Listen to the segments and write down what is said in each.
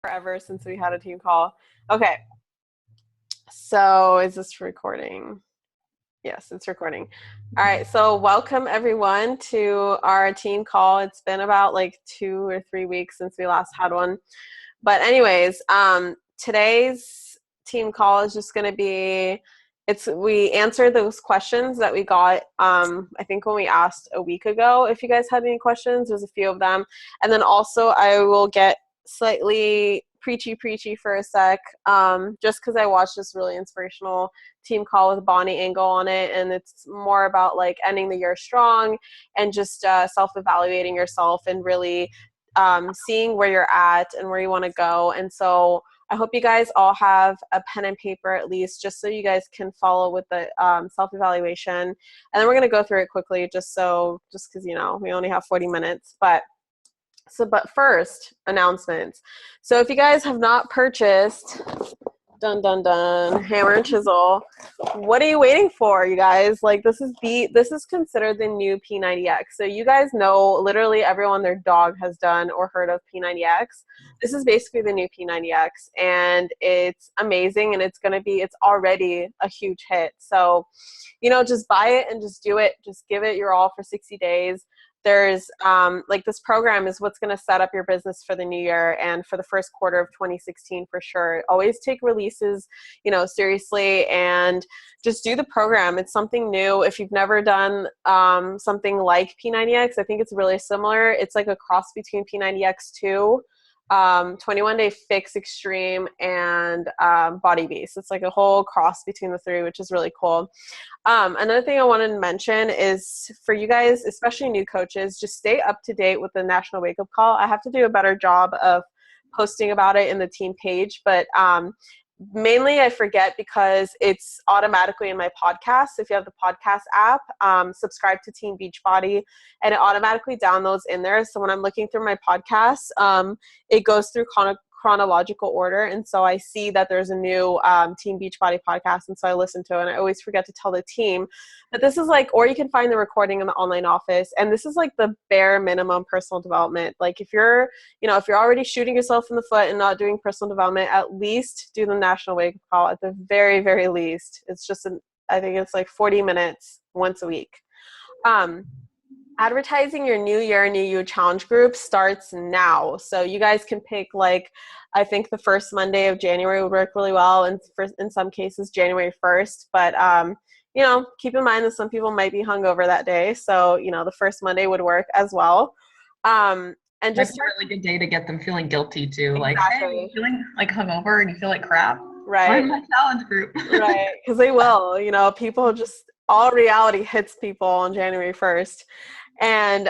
forever since we had a team call. Okay. So is this recording? Yes, it's recording. All right. So welcome everyone to our team call. It's been about like 2 or 3 weeks since we last had one. But anyways, today's team call is just going to be, we answered those questions that we got, I think when we asked a week ago, if you guys had any questions, there's a few of them. And then also I will get slightly preachy for a sec, just because I watched this really inspirational team call with Bonnie Engel on it, and it's more about like ending the year strong and just self-evaluating yourself and really seeing where you're at and where you want to go. And so I hope you guys all have a pen and paper at least, just so you guys can follow with the self-evaluation. And then we're going to go through it quickly just because, you know, we only have 40 minutes. But first, announcements. So if you guys have not purchased, hammer and chisel, what are you waiting for, you guys? Like, this is considered the new P90X. So you guys know literally everyone their dog has done or heard of P90X. This is basically the new P90X, and it's amazing, and it's already a huge hit. So, you know, just buy it and just do it. Just give it your all for 60 days. There's like this program is what's going to set up your business for the new year and for the first quarter of 2016 for sure. Always take releases, you know, seriously, and just do the program. It's something new. If you've never done something like P90X, I think it's really similar. It's like a cross between P90X2, 21-day fix extreme, and body beast. It's like a whole cross between the three, which is really cool. Another thing I wanted to mention is for you guys, especially new coaches, just stay up to date with the National Wake Up Call. I have to do a better job of posting about it in the team page, but mainly I forget because it's automatically in my podcast. So if you have the podcast app, subscribe to Team Beachbody, and it automatically downloads in there. So when I'm looking through my podcasts, it goes through chronological order, and so I see that there's a new Team Beachbody podcast, and so I listen to it, and I always forget to tell the team. But this is like, or you can find the recording in the online office, and this is like the bare minimum personal development. Like if you're already shooting yourself in the foot and not doing personal development, at least do the National Wake Up Call at the very, very least. It's just I think it's like 40 minutes once a week. Advertising your New Year, New You challenge group starts now. So you guys can pick, like, I think the first Monday of January would work really well, and in some cases January 1st. But, you know, keep in mind that some people might be hungover that day. So, you know, the first Monday would work as well. And just that's a really good day to get them feeling guilty too. Exactly. Like, hey, you're feeling like hungover and you feel like crap. Right. Join my challenge group. Right. Because they will, you know, people all reality hits people on January 1st. And,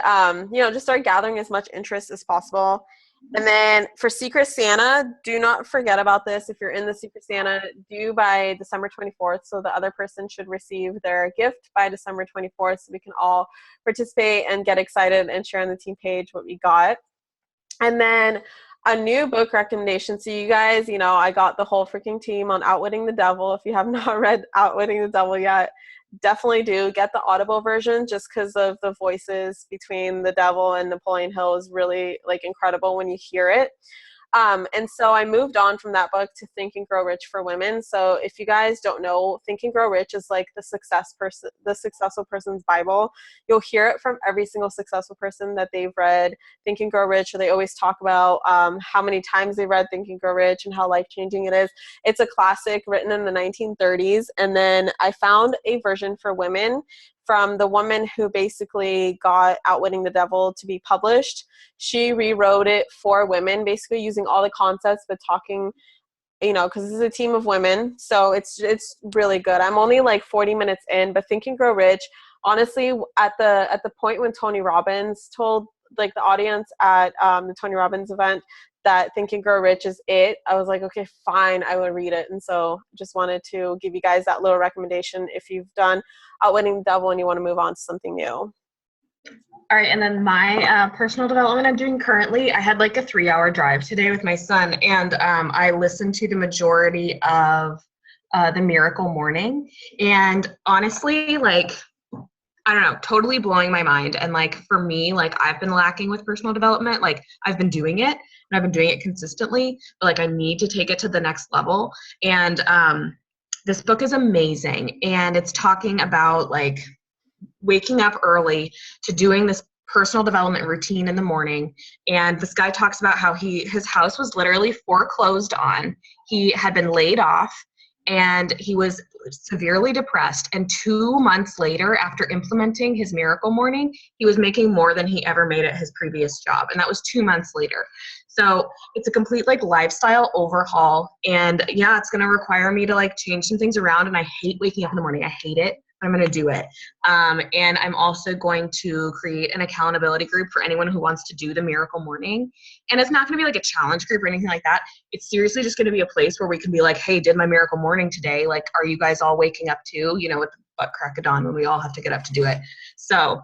you know, just start gathering as much interest as possible. And then for Secret Santa, do not forget about this. If you're in the Secret Santa, due by December 24th. So the other person should receive their gift by December 24th, so we can all participate and get excited and share on the team page what we got. And then a new book recommendation. So you guys, you know, I got the whole freaking team on Outwitting the Devil. If you have not read Outwitting the Devil yet, definitely do get the Audible version, just because of the voices between the devil and Napoleon Hill is really like incredible when you hear it. And so I moved on from that book to Think and Grow Rich for Women. So if you guys don't know, Think and Grow Rich is like the successful person's Bible. You'll hear it from every single successful person that they've read Think and Grow Rich, or they always talk about how many times they read Think and Grow Rich and how life-changing it is. It's a classic written in the 1930s. And then I found a version for women from the woman who basically got Outwitting the Devil to be published. She rewrote it for women, basically using all the concepts, but talking, you know, because this is a team of women. So it's really good. I'm only like 40 minutes in, but Think and Grow Rich, honestly, at the point when Tony Robbins told like the audience at the Tony Robbins event that Think and Grow Rich is it, I was like, okay, fine, I will read it. And so just wanted to give you guys that little recommendation if you've done Outwitting the Devil and you want to move on to something new. All right, and then my personal development I'm doing currently, I had like a 3-hour drive today with my son, and I listened to the majority of the Miracle Morning, and honestly, like, I don't know, totally blowing my mind. And like for me, like I've been lacking with personal development. Like I've been doing it and I've been doing it consistently, but like I need to take it to the next level. And this book is amazing. And it's talking about like waking up early to doing this personal development routine in the morning. And this guy talks about how his house was literally foreclosed on. He had been laid off and he was severely depressed. And 2 months later, after implementing his miracle morning, he was making more than he ever made at his previous job. And that was 2 months later. So it's a complete like lifestyle overhaul. And yeah, it's going to require me to like change some things around. And I hate waking up in the morning. I hate it. I'm going to do it. And I'm also going to create an accountability group for anyone who wants to do the miracle morning. And it's not going to be like a challenge group or anything like that. It's seriously just going to be a place where we can be like, hey, did my miracle morning today. Like, are you guys all waking up too? You know, with the butt crack of dawn when we all have to get up to do it. So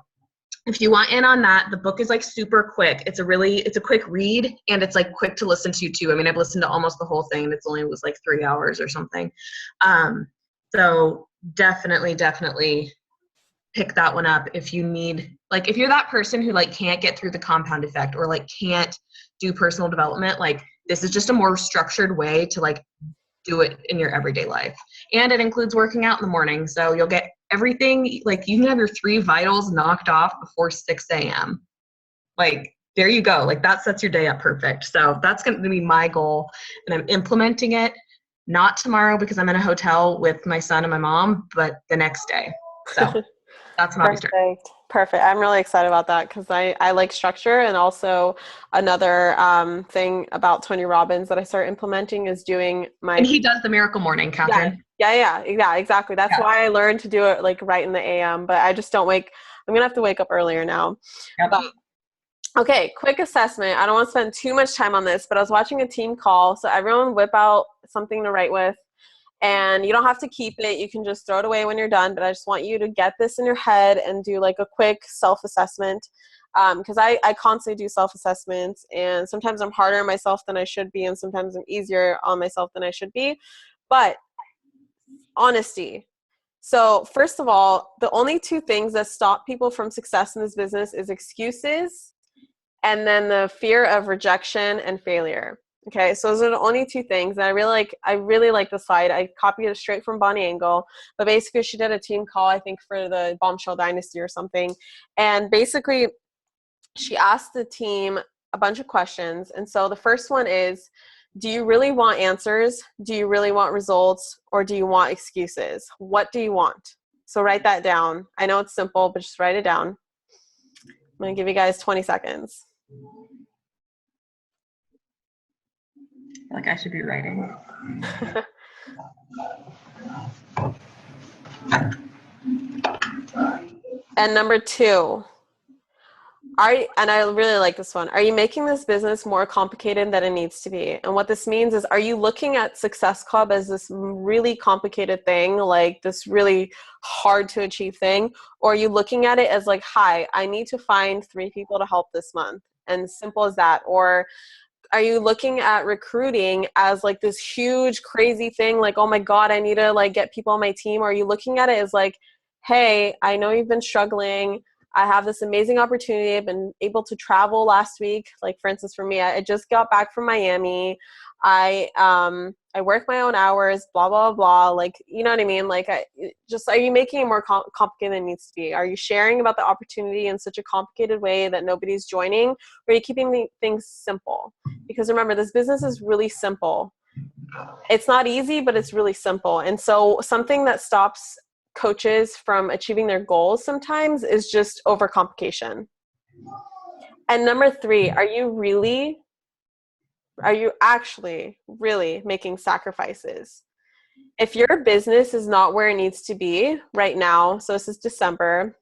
if you want in on that, the book is like super quick. It's a quick read and it's like quick to listen to too. I mean, I've listened to almost the whole thing and it's only was like 3 hours or something. So definitely pick that one up if you need, like if you're that person who like can't get through the compound effect or like can't do personal development, like this is just a more structured way to like do it in your everyday life. And it includes working out in the morning. So you'll get everything, like you can have your 3 vitals knocked off before 6 a.m. Like there you go. Like that sets your day up perfect. So that's going to be my goal and I'm implementing it. Not tomorrow because I'm in a hotel with my son and my mom, but the next day. So that's my start. Perfect. I'm really excited about that because I like structure. And also another thing about Tony Robbins that I started implementing is doing my... And he does the miracle morning, Catherine. Yeah, exactly. That's why I learned to do it like right in the AM, but I just don't I'm going to have to wake up earlier now. Yep. But okay, quick assessment. I don't want to spend too much time on this, but I was watching a team call. So everyone whip out something to write with. And you don't have to keep it. You can just throw it away when you're done. But I just want you to get this in your head and do like a quick self-assessment. Because I constantly do self-assessments. And sometimes I'm harder on myself than I should be. And sometimes I'm easier on myself than I should be. But honesty. So first of all, the only 2 things that stop people from success in this business is excuses and then the fear of rejection and failure. Okay, so those are the only 2 things. And I really like the slide. I copied it straight from Bonnie Engel, but basically she did a team call, I think for the Bombshell Dynasty or something. And basically she asked the team a bunch of questions. And so the first one is, do you really want answers? Do you really want results? Or do you want excuses? What do you want? So write that down. I know it's simple, but just write it down. I'm going to give you guys 20 seconds. Like I should be writing. And number 2, and I really like this one. Are you making this business more complicated than it needs to be? And what this means is, are you looking at Success Club as this really complicated thing, like this really hard to achieve thing? Or are you looking at it as like, hi, I need to find 3 people to help this month? And simple as that. Or are you looking at recruiting as like this huge crazy thing, like, oh my God, I need to like get people on my team? Or are you looking at it as like, hey, I know you've been struggling. I have this amazing opportunity. I've been able to travel last week. Like for instance, for me, I just got back from Miami. I work my own hours, blah, blah, blah. Like, you know what I mean? Like are you making it more complicated than it needs to be? Are you sharing about the opportunity in such a complicated way that nobody's joining? Or are you keeping things simple? Because remember, this business is really simple. It's not easy, but it's really simple. And so something that stops coaches from achieving their goals sometimes is just overcomplication. And number 3, are you actually really making sacrifices? If your business is not where it needs to be right now, so this is December,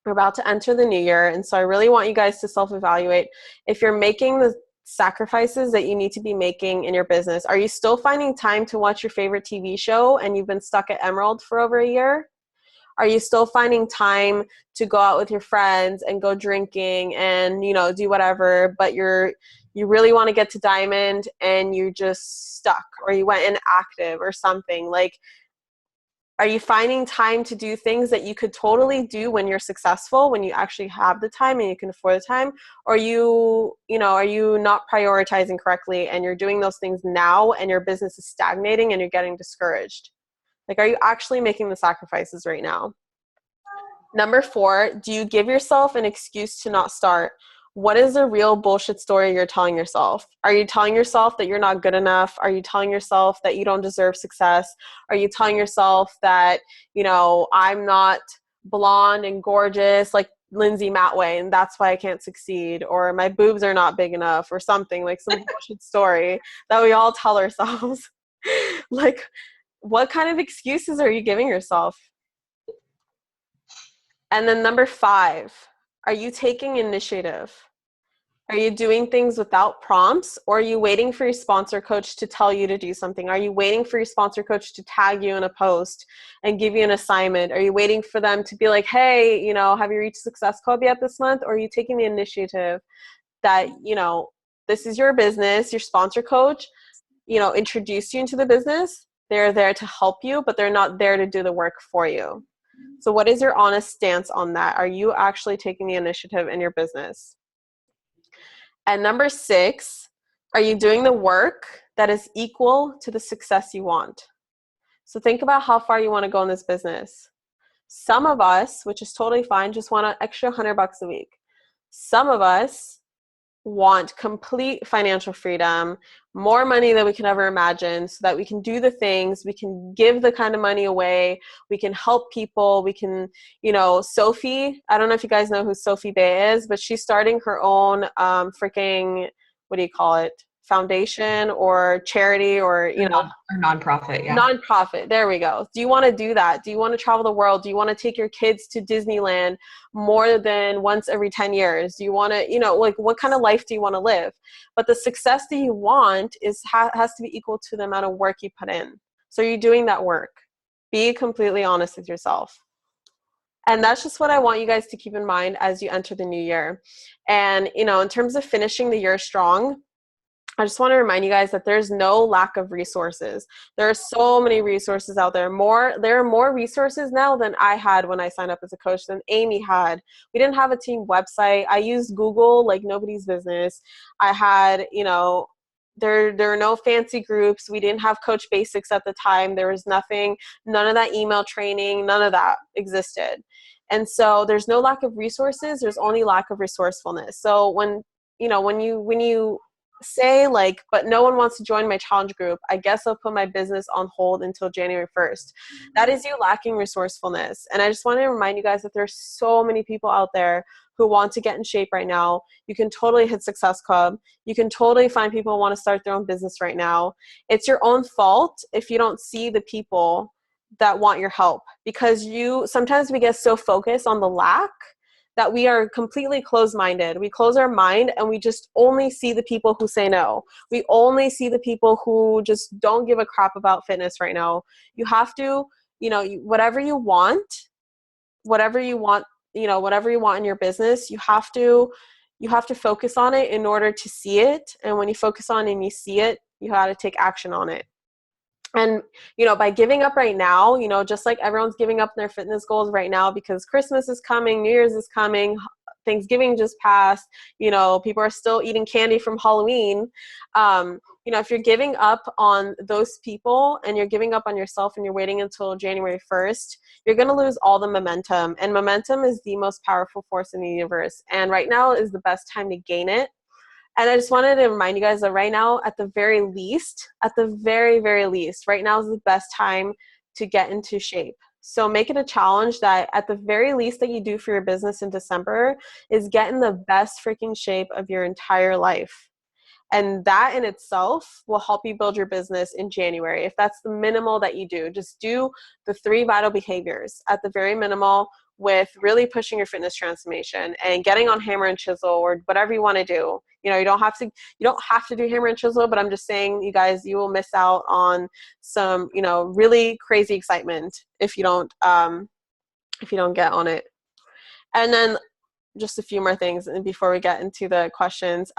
we're about to enter the new year, and so I really want you guys to self-evaluate. If you're making the sacrifices that you need to be making in your business, are you still finding time to watch your favorite TV show and you've been stuck at Emerald for over a year? Are you still finding time to go out with your friends and go drinking and, you know, do whatever, but you really want to get to Diamond and you're just stuck, or you went inactive or something? Like, Are you finding time to do things that you could totally do when you're successful, when you actually have the time and you can afford the time? Or are you not prioritizing correctly and you're doing those things now and your business is stagnating and you're getting discouraged? Like, are you actually making the sacrifices right now? Number 4, do you give yourself an excuse to not start? What is the real bullshit story you're telling yourself? Are you telling yourself that you're not good enough? Are you telling yourself that you don't deserve success? Are you telling yourself that, I'm not blonde and gorgeous like Lindsay Matway and that's why I can't succeed? Or my boobs are not big enough or something, like some bullshit story that we all tell ourselves. Like, what kind of excuses are you giving yourself? And then number 5, are you taking initiative? Are you doing things without prompts, or are you waiting for your sponsor coach to tell you to do something? Are you waiting for your sponsor coach to tag you in a post and give you an assignment? Are you waiting for them to be like, hey, have you reached Success Club yet this month? Or are you taking the initiative that, this is your business, your sponsor coach, introduced you into the business. They're there to help you, but they're not there to do the work for you. So what is your honest stance on that? Are you actually taking the initiative in your business? And number 6, are you doing the work that is equal to the success you want? So think about how far you want to go in this business. Some of us, which is totally fine, just want an extra $100 a week. Some of us want complete financial freedom, more money than we can ever imagine, so that we can do the things, we can give the kind of money away, we can help people, we can, Sophie, I don't know if you guys know who Sophie Bay is, but she's starting her own freaking, what do you call it, foundation or charity or, or nonprofit, yeah. Nonprofit. There we go. Do you want to do that? Do you want to travel the world? Do you want to take your kids to Disneyland more than once every 10 years? Do you want to, like, what kind of life do you want to live? But the success that you want has to be equal to the amount of work you put in. So you're doing that work. Be completely honest with yourself. And that's just what I want you guys to keep in mind as you enter the new year. And, in terms of finishing the year strong, I just want to remind you guys that there's no lack of resources. There are so many resources out there. There are more resources now than I had when I signed up as a coach, than Amy had. We didn't have a team website. I used Google like nobody's business. I had, there are no fancy groups. We didn't have Coach Basics at the time. There was nothing, none of that email training, none of that existed. And so there's no lack of resources. There's only lack of resourcefulness. So when you say like, but no one wants to join my challenge group, I guess I'll put my business on hold until January 1st. That is you lacking resourcefulness. And I just want to remind you guys that there's so many people out there who want to get in shape right now. You can totally hit Success Club. You can totally find people who want to start their own business right now. It's your own fault if you don't see the people that want your help, because sometimes we get so focused on the lack that we are completely closed-minded. We close our mind and we just only see the people who say no. We only see the people who just don't give a crap about fitness right now. You have to, whatever you want in your business, you have to focus on it in order to see it. And when you focus on it and you see it, you got to take action on it. And, by giving up right now, just like everyone's giving up their fitness goals right now because Christmas is coming, New Year's is coming, Thanksgiving just passed, people are still eating candy from Halloween. If you're giving up on those people and you're giving up on yourself and you're waiting until January 1st, you're going to lose all the momentum. And momentum is the most powerful force in the universe. And right now is the best time to gain it. And I just wanted to remind you guys that right now, at the very, very least, right now is the best time to get into shape. So make it a challenge that at the very least that you do for your business in December is get in the best freaking shape of your entire life. And that in itself will help you build your business in January. If that's the minimal that you do, just do the 3 vital behaviors at the very minimal, with really pushing your fitness transformation and getting on hammer and chisel or whatever you want to do. You don't have to do hammer and chisel, but I'm just saying, you guys, you will miss out on some, really crazy excitement if you don't get on it. And then just a few more things before we get into the questions.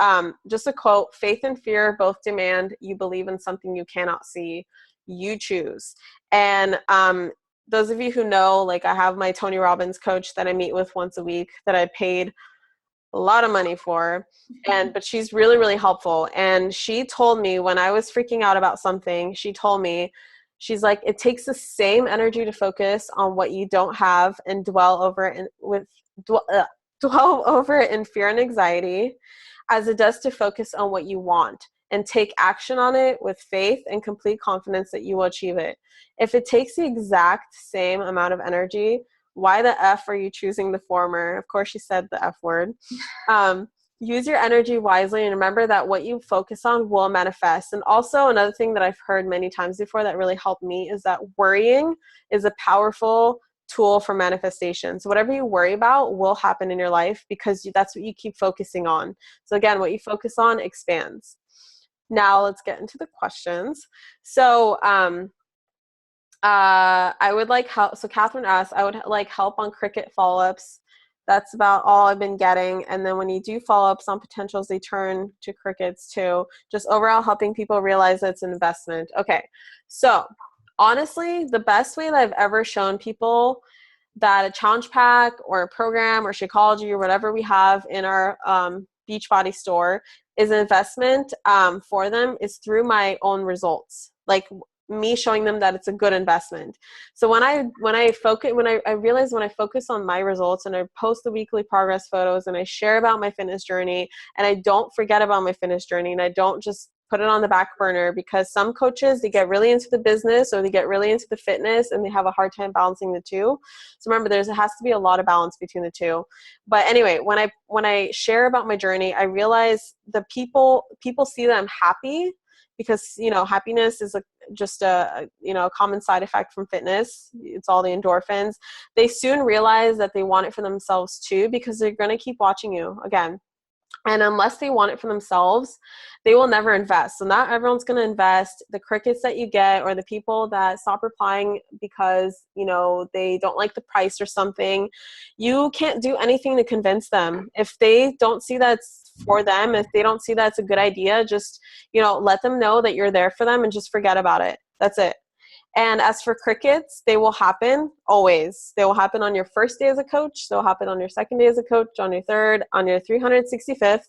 Just a quote: faith and fear both demand you believe in something you cannot see. You choose. And those of you who know, like I have my Tony Robbins coach that I meet with once a week that I paid a lot of money for, but she's really, really helpful. And she told me when I was freaking out about something, she told me, she's like, it takes the same energy to focus on what you don't have and dwell over it dwell over it in fear and anxiety as it does to focus on what you want and take action on it with faith and complete confidence that you will achieve it. If it takes the exact same amount of energy, why the F are you choosing the former? Of course, she said the F word. Use your energy wisely and remember that what you focus on will manifest. And also another thing that I've heard many times before that really helped me is that worrying is a powerful tool for manifestation. So whatever you worry about will happen in your life because that's what you keep focusing on. So again, what you focus on expands. Now let's get into the questions. So I would like help. So Catherine asked, I would like help on cricket follow-ups. That's about all I've been getting. And then when you do follow-ups on potentials, they turn to crickets too. Just overall helping people realize that it's an investment. Okay. So honestly, the best way that I've ever shown people that a challenge pack or a program or Shakeology or whatever we have in our Beachbody store is an investment for them is through my own results. Like me showing them that it's a good investment. So when I realize when I focus on my results and I post the weekly progress photos and I share about my fitness journey and I don't forget about my fitness journey and I don't just put it on the back burner, because some coaches, they get really into the business or they get really into the fitness and they have a hard time balancing the two. So remember, there has to be a lot of balance between the two. But anyway, when I share about my journey, I realize the people see that I'm happy, because happiness is just a common side effect from fitness. It's all the endorphins. They soon realize that they want it for themselves too, because they're going to keep watching you again. And unless they want it for themselves, they will never invest. So not everyone's going to invest. The crickets that you get, or the people that stop replying because, they don't like the price or something, you can't do anything to convince them. If they don't see that it's for them, if they don't see that it's a good idea, just, let them know that you're there for them and just forget about it. That's it. And as for crickets, they will happen always. They will happen on your first day as a coach. They'll happen on your second day as a coach, on your third, on your 365th.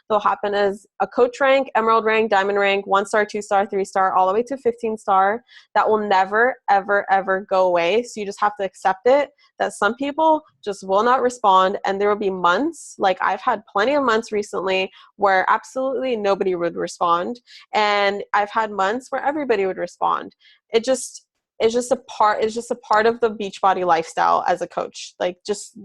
They'll happen as a coach rank, emerald rank, diamond rank, 1-star, 2-star, 3-star, all the way to 15-star. That will never, ever, ever go away. So you just have to accept it, that some people just will not respond. And there will be months, like I've had plenty of months recently where absolutely nobody would respond. And I've had months where everybody would respond. It's just a part of the Beachbody lifestyle as a coach. Like just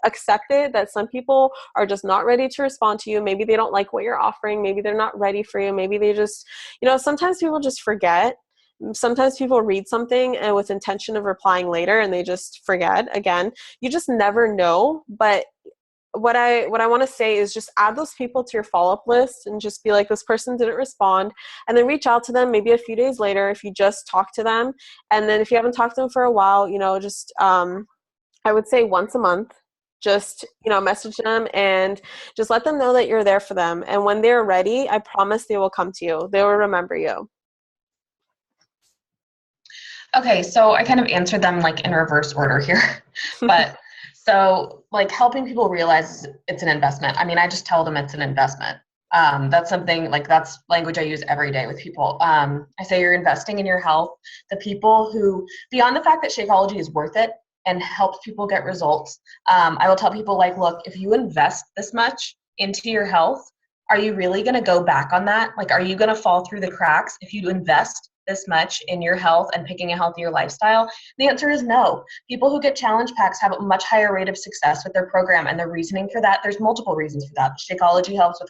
accept it, that some people are just not ready to respond to you. Maybe they don't like what you're offering. Maybe they're not ready for you. Maybe they just, sometimes people just forget. Sometimes people read something and with intention of replying later and they just forget. Again, you just never know. But what I want to say is just add those people to your follow-up list and just be like, this person didn't respond, and then reach out to them maybe a few days later if you just talk to them. And then if you haven't talked to them for a while, just I would say once a month, just message them and just let them know that you're there for them. And when they're ready, I promise they will come to you. They will remember you. Okay, so I kind of answered them like in reverse order here, but so like helping people realize it's an investment. I mean, I just tell them it's an investment. That's something like, that's language I use every day with people. I say you're investing in your health. The people who, beyond the fact that Shakeology is worth it and helps people get results, I will tell people like, look, if you invest this much into your health, are you really going to go back on that? Like, are you going to fall through the cracks if you invest this much in your health and picking a healthier lifestyle? The answer is no. People who get challenge packs have a much higher rate of success with their program, and the reasoning for that, there's multiple reasons for that. Shakeology helps with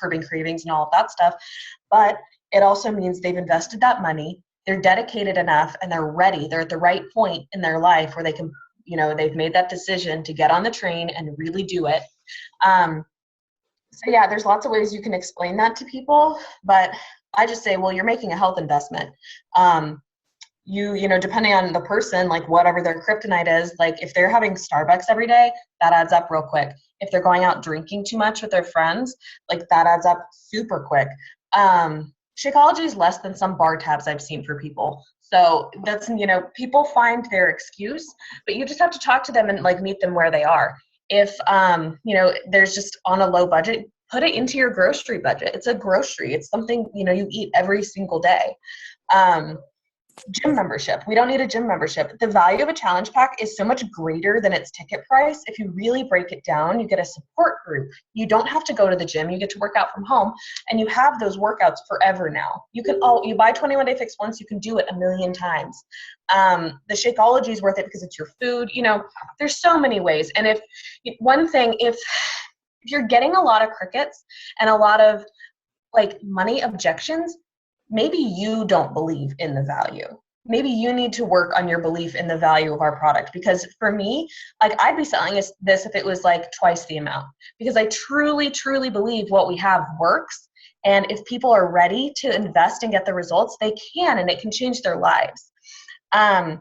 curbing cravings and all of that stuff, but it also means they've invested that money, they're dedicated enough, and they're ready. They're at the right point in their life where they can, they've made that decision to get on the train and really do it. So yeah, there's lots of ways you can explain that to people, but I just say, well, you're making a health investment. Depending on the person, like whatever their kryptonite is, like if they're having Starbucks every day, that adds up real quick. If they're going out drinking too much with their friends, like that adds up super quick. Shakeology is less than some bar tabs I've seen for people. So that's, people find their excuse, but you just have to talk to them and like meet them where they are. If, there's just on a low budget, put it into your grocery budget. It's a grocery. It's something, you eat every single day. Gym membership. We don't need a gym membership. The value of a challenge pack is so much greater than its ticket price. If you really break it down, you get a support group. You don't have to go to the gym. You get to work out from home, and you have those workouts forever now. You buy 21 Day Fix once, you can do it a million times. The Shakeology is worth it because it's your food. There's so many ways. And if you're getting a lot of crickets and a lot of like money objections, maybe you don't believe in the value. Maybe you need to work on your belief in the value of our product. Because for me, like I'd be selling this if it was like twice the amount, because I truly, truly believe what we have works. And if people are ready to invest and get the results, they can, and it can change their lives. And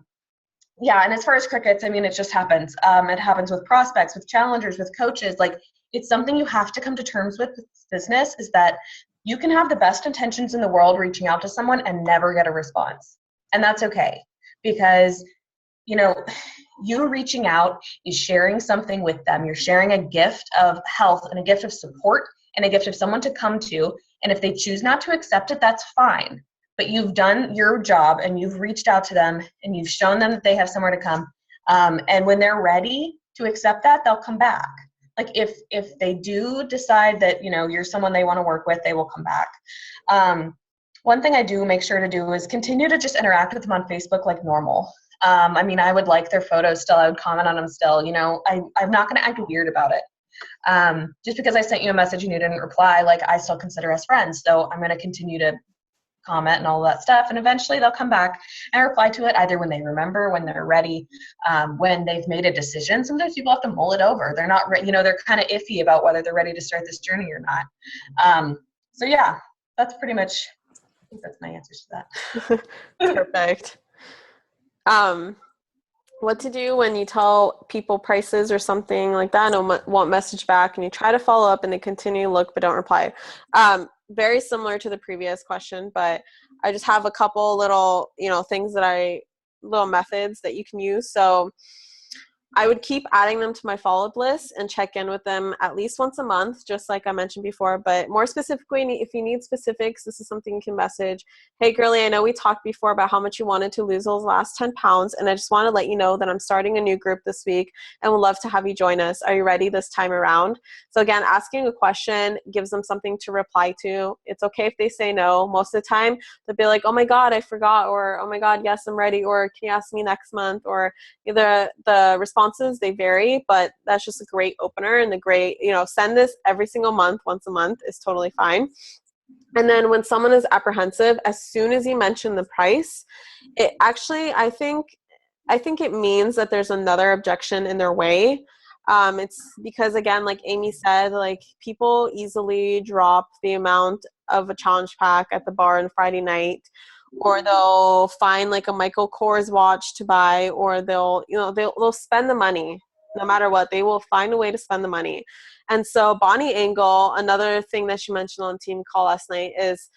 as far as crickets, it just happens. It happens with prospects, with challengers, with coaches. Like, it's something you have to come to terms with business, is that you can have the best intentions in the world reaching out to someone and never get a response. And that's okay, because, you reaching out is sharing something with them. You're sharing a gift of health and a gift of support and a gift of someone to come to. And if they choose not to accept it, that's fine. But you've done your job and you've reached out to them and you've shown them that they have somewhere to come. And when they're ready to accept that, they'll come back. Like if they do decide that, you're someone they want to work with, they will come back. One thing I do make sure to do is continue to just interact with them on Facebook like normal. I would like their photos still. I would comment on them still. I'm not going to act weird about it. Just because I sent you a message and you didn't reply, like I still consider us friends. So I'm going to continue to comment and all that stuff, and eventually they'll come back and reply to it, either when they remember, when they're ready, when they've made a decision. Sometimes people have to mull it over. They're not they're kind of iffy about whether they're ready to start this journey or not. So yeah, that's pretty much, I think that's my answers to that. Perfect. What to do when you tell people prices or something like that and won't message back, and you try to follow up and they continue to look but don't reply. Very similar to the previous question, but I just have a couple little, things little methods that you can use. So I would keep adding them to my follow-up list and check in with them at least once a month, just like I mentioned before. But more specifically, if you need specifics, this is something you can message. Hey, girly, I know we talked before about how much you wanted to lose those last 10 pounds, and I just want to let you know that I'm starting a new group this week and would love to have you join us. Are you ready this time around? So again, asking a question gives them something to reply to. It's okay if they say no. Most of the time, they'll be like, oh my God, I forgot, or oh my God, yes, I'm ready, or can you ask me next month? Or the responses, they vary, but that's just a great opener, and the great, send this every single month, once a month is totally fine. And then when someone is apprehensive, as soon as you mention the price, it actually, I think it means that there's another objection in their way. It's because, again, like Amy said, like people easily drop the amount of a challenge pack at the bar on Friday night, or they'll find like a Michael Kors watch to buy, or they'll spend the money no matter what. They will find a way to spend the money. And so Bonnie Engel, another thing that she mentioned on team call last night is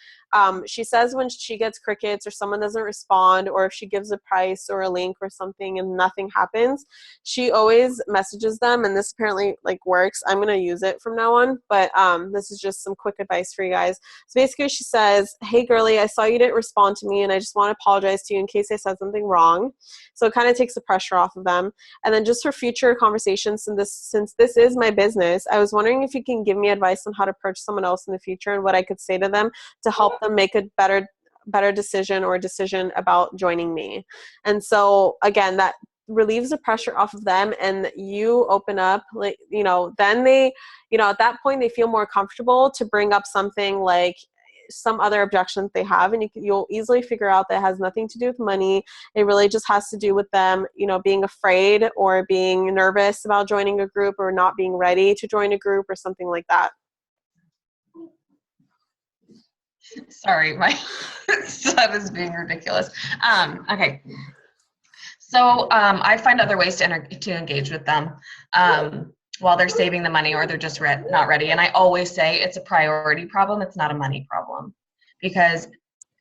she says when she gets crickets or someone doesn't respond, or if she gives a price or a link or something and nothing happens, she always messages them, and this apparently like works. I'm going to use it from now on, but this is just some quick advice for you guys. So basically she says, hey girly, I saw you didn't respond to me, and I just want to apologize to you in case I said something wrong. So it kind of takes the pressure off of them. And then just for future conversations, since this is my business, I was wondering if you can give me advice on how to approach someone else in the future and what I could say to them to help them make a better decision about joining me. And so again, that relieves the pressure off of them, and you open up, like, then they, at that point they feel more comfortable to bring up something like some other objections they have, and you'll easily figure out that it has nothing to do with money. It really just has to do with them, being afraid or being nervous about joining a group, or not being ready to join a group, or something like that. Sorry, my son is being ridiculous. Okay. So I find other ways to engage with them while they're saving the money, or they're just not ready. And I always say it's a priority problem. It's not a money problem, because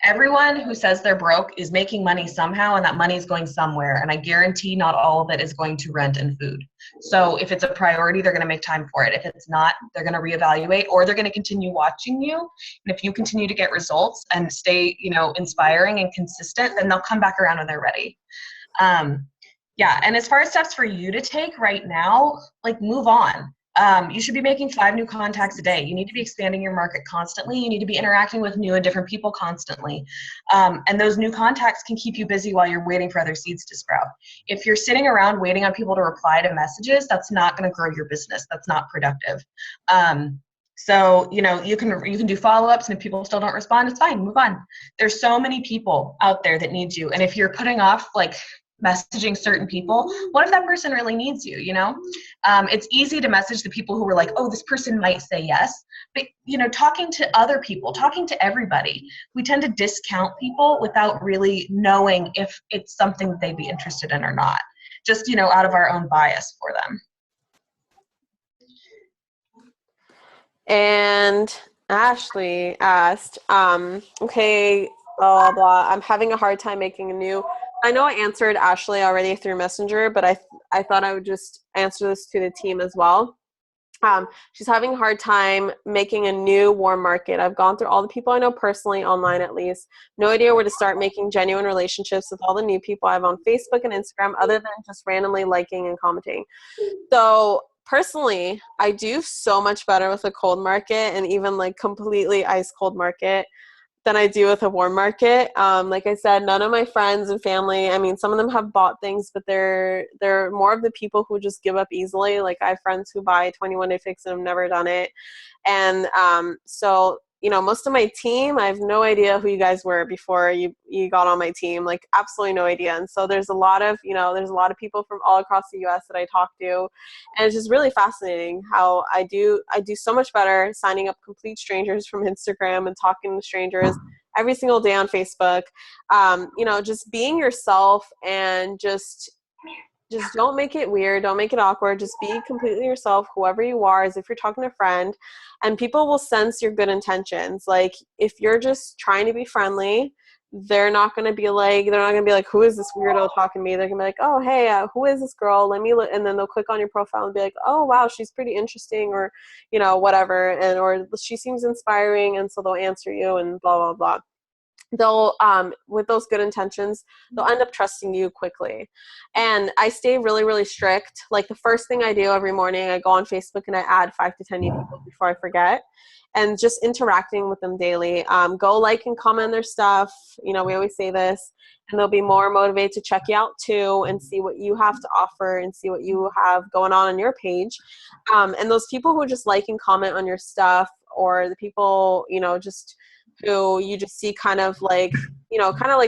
everyone who says they're broke is making money somehow, and that money is going somewhere. And I guarantee not all of it is going to rent and food. So if it's a priority, they're going to make time for it. If it's not, they're going to reevaluate, or they're going to continue watching you. And if you continue to get results and stay, inspiring and consistent, then they'll come back around when they're ready. Yeah. And as far as steps for you to take right now, like, move on. You should be making 5 new contacts a day. You need to be expanding your market constantly. You need to be interacting with new and different people constantly. And those new contacts can keep you busy while you're waiting for other seeds to sprout. If you're sitting around waiting on people to reply to messages, that's not going to grow your business. That's not productive. So, you can do follow-ups, and if people still don't respond, it's fine. Move on. There's so many people out there that need you. And if you're putting off, like, messaging certain people, what if that person really needs you? It's easy to message the people who are like, oh, this person might say yes, but talking to other people, talking to everybody, we tend to discount people without really knowing if it's something that they'd be interested in or not, just out of our own bias for them. And Ashley asked, okay, blah, blah, I'm having a hard time making a new. I know I answered Ashley already through Messenger, but I thought I would just answer this to the team as well. She's having a hard time making a new warm market. I've gone through all the people I know personally, online at least. No idea where to start making genuine relationships with all the new people I have on Facebook and Instagram, other than just randomly liking and commenting. So personally, I do so much better with a cold market, and even like completely ice cold market, than I do with a warm market. Like I said, none of my friends and family, I mean, some of them have bought things, but they're more of the people who just give up easily. Like, I have friends who buy 21-day fix and have never done it. And so, most of my team, I have no idea who you guys were before you got on my team, like absolutely no idea. And so there's a lot of people from all across the US that I talk to. And it's just really fascinating how I do so much better signing up complete strangers from Instagram and talking to strangers every single day on Facebook. Just being yourself, and just don't make it weird. Don't make it awkward. Just be completely yourself, whoever you are, as if you're talking to a friend, and people will sense your good intentions. Like, if you're just trying to be friendly, they're not going to be like, who is this weirdo talking to me? They're going to be like, oh, hey, who is this girl? Let me look. And then they'll click on your profile and be like, oh, wow, she's pretty interesting, or, whatever. And, or she seems inspiring. And so they'll answer you and blah, blah, blah. They'll, with those good intentions, they'll end up trusting you quickly. And I stay really, really strict. Like, the first thing I do every morning, I go on Facebook and I add 5 to 10 new people before I forget, and just interacting with them daily. Go like and comment their stuff. We always say this, and they'll be more motivated to check you out too, and see what you have to offer and see what you have going on your page. And those people who just like and comment on your stuff, or the people, just who you just see kind of like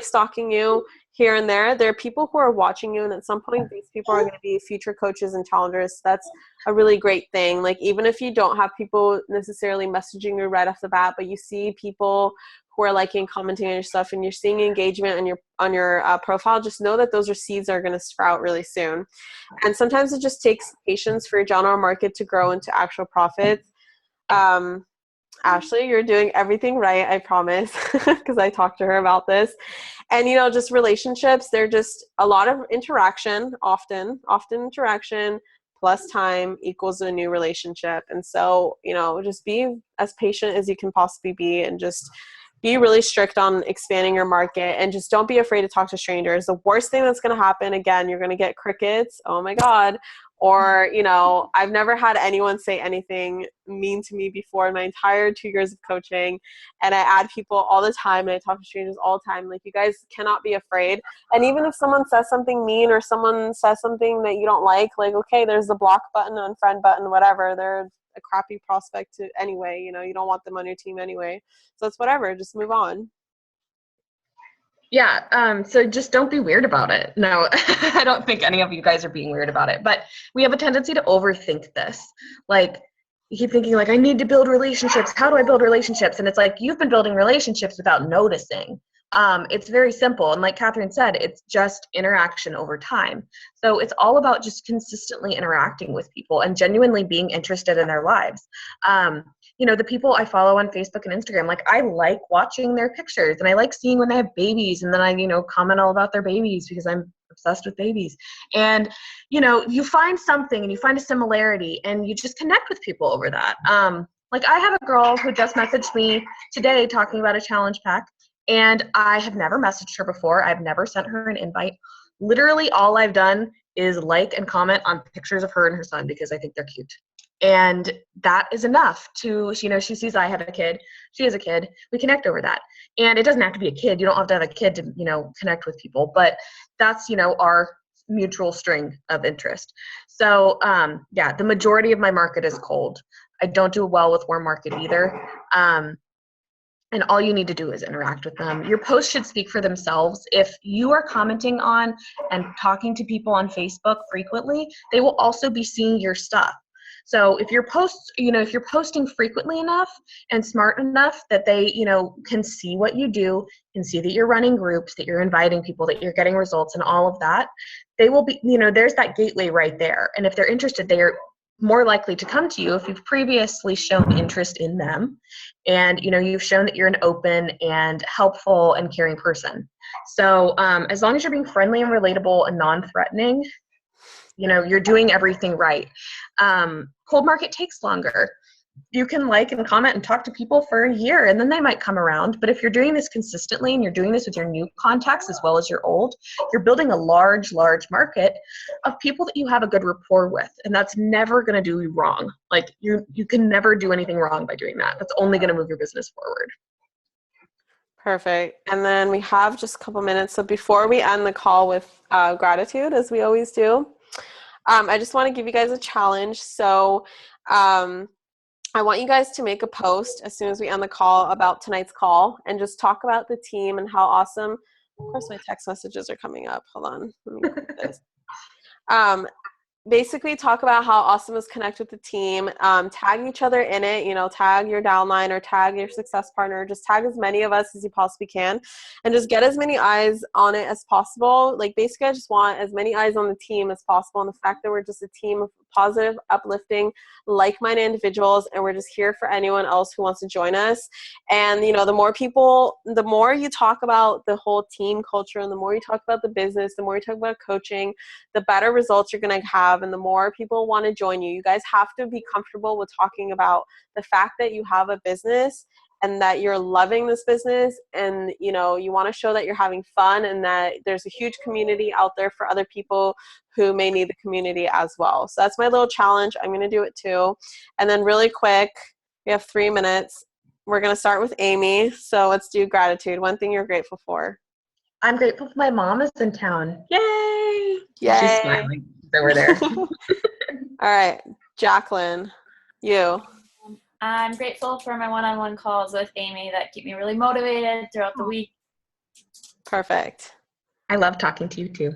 stalking you here and there. There are people who are watching you, and at some point these people are going to be future coaches and challengers. That's a really great thing. Like, even if you don't have people necessarily messaging you right off the bat, but you see people who are liking, commenting on your stuff, and you're seeing engagement on your profile, just know that those seeds are going to sprout really soon. And sometimes it just takes patience for your general market to grow into actual profits. Ashley, you're doing everything right, I promise, because I talked to her about this. And, just relationships, they're just a lot of interaction, often interaction plus time equals a new relationship. And so, just be as patient as you can possibly be, and just be really strict on expanding your market, and just don't be afraid to talk to strangers. The worst thing that's going to happen, again, you're going to get crickets. Oh my God. Or, I've never had anyone say anything mean to me before in my entire 2 years of coaching. And I add people all the time, and I talk to strangers all the time. Like, you guys cannot be afraid. And even if someone says something mean, or someone says something that you don't like, okay, there's the block button, unfriend button, whatever. They're a crappy prospect anyway. You don't want them on your team anyway. So it's whatever. Just move on. Yeah, so just don't be weird about it. No, I don't think any of you guys are being weird about it, but we have a tendency to overthink this. Like, you keep thinking, like, I need to build relationships. How do I build relationships? And it's like, you've been building relationships without noticing. It's very simple. And like Catherine said, it's just interaction over time. So it's all about just consistently interacting with people and genuinely being interested in their lives. the people I follow on Facebook and Instagram, like I like watching their pictures and I like seeing when they have babies, and then I, comment all about their babies because I'm obsessed with babies. And, you find something and you find a similarity and you just connect with people over that. Like I have a girl who just messaged me today talking about a challenge pack, and I have never messaged her before. I've never sent her an invite. Literally all I've done is like and comment on pictures of her and her son because I think they're cute. And that is enough to, she sees I have a kid, she has a kid, we connect over that. And it doesn't have to be a kid. You don't have to have a kid to, connect with people, but that's, our mutual string of interest. So, the majority of my market is cold. I don't do well with warm market either. And all you need to do is interact with them. Your posts should speak for themselves. If you are commenting on and talking to people on Facebook frequently, they will also be seeing your stuff. So if your posts, if you're posting frequently enough and smart enough that they, can see what you do, can see that you're running groups, that you're inviting people, that you're getting results and all of that, they will be, there's that gateway right there. And if they're interested, they are more likely to come to you if you've previously shown interest in them and, you've shown that you're an open and helpful and caring person. So as long as you're being friendly and relatable and non-threatening, you're doing everything right. Cold market takes longer. You can like and comment and talk to people for a year and then they might come around. But if you're doing this consistently and you're doing this with your new contacts as well as your old, you're building a large market of people that you have a good rapport with. And that's never going to do you wrong. Like you can never do anything wrong by doing that. That's only going to move your business forward. Perfect. And then we have just a couple minutes. So before we end the call with gratitude, as we always do, I just want to give you guys a challenge. So I want you guys to make a post as soon as we end the call about tonight's call and just talk about the team and how awesome. Of course, my text messages are coming up. Hold on. Let me get this. Basically talk about how awesome is connect with the team, tag each other in it, tag your downline or tag your success partner, just tag as many of us as you possibly can and just get as many eyes on it as possible. Like basically I just want as many eyes on the team as possible, and the fact that we're just a team of positive, uplifting, like-minded individuals, and we're just here for anyone else who wants to join us. And the more people, the more you talk about the whole team culture and the more you talk about the business, the more you talk about coaching, the better results you're going to have and the more people want to join you. You guys have to be comfortable with talking about the fact that you have a business and that you're loving this business, and you want to show that you're having fun and that there's a huge community out there for other people who may need the community as well. So that's my little challenge. I'm going to do it too. And then really quick, we have 3 minutes. We're going to start with Amy. So let's do gratitude. One thing you're grateful for. I'm grateful my mom is in town. Yay! Yay! She's smiling over there. All right, Jacqueline, you. I'm grateful for my one-on-one calls with Amy that keep me really motivated throughout the week. Perfect. I love talking to you too.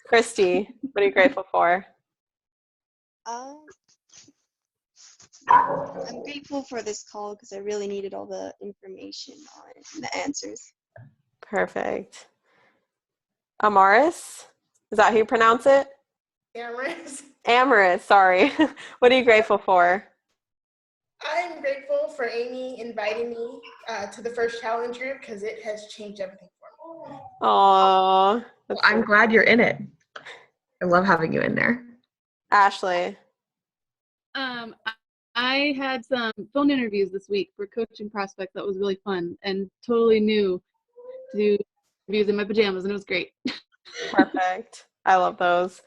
Christy, what are you grateful for? I'm grateful for this call because I really needed all the information on it and the answers. Perfect. Amaris? Is that how you pronounce it? Amaris, sorry. What are you grateful for? I'm grateful for Amy inviting me to the first challenge group because it has changed everything for me. Aww. I'm glad you're in it. I love having you in there. Ashley. I had some phone interviews this week for coaching prospects that was really fun and totally new to do interviews in my pajamas, and it was great. Perfect. I love those.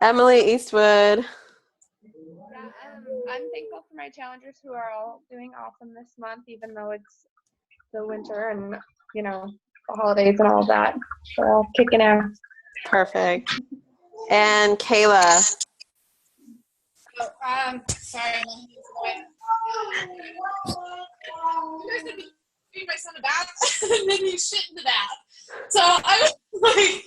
Emily Eastwood. Yeah, I'm thankful for my challengers who are all doing awesome this month, even though it's the winter and, the holidays and all that. We're all kicking ass. Perfect. And Kayla. Oh, sorry. You guys would be feeding my son a bath and then he shit in the bath. So I was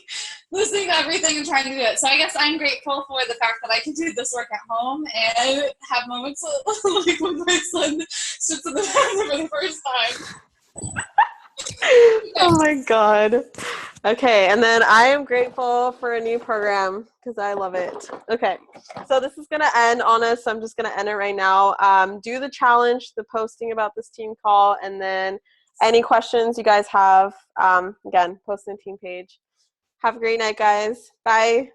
listening to everything and trying to do it. So I guess I'm grateful for the fact that I can do this work at home and have moments like when my son sits in the bathroom for the first time. Oh my God. Okay, and then I am grateful for a new program because I love it. Okay, so this is going to end on us. So I'm just going to end it right now. Do the challenge, the posting about this team call, and then any questions you guys have, again, post in the team page. Have a great night, guys. Bye.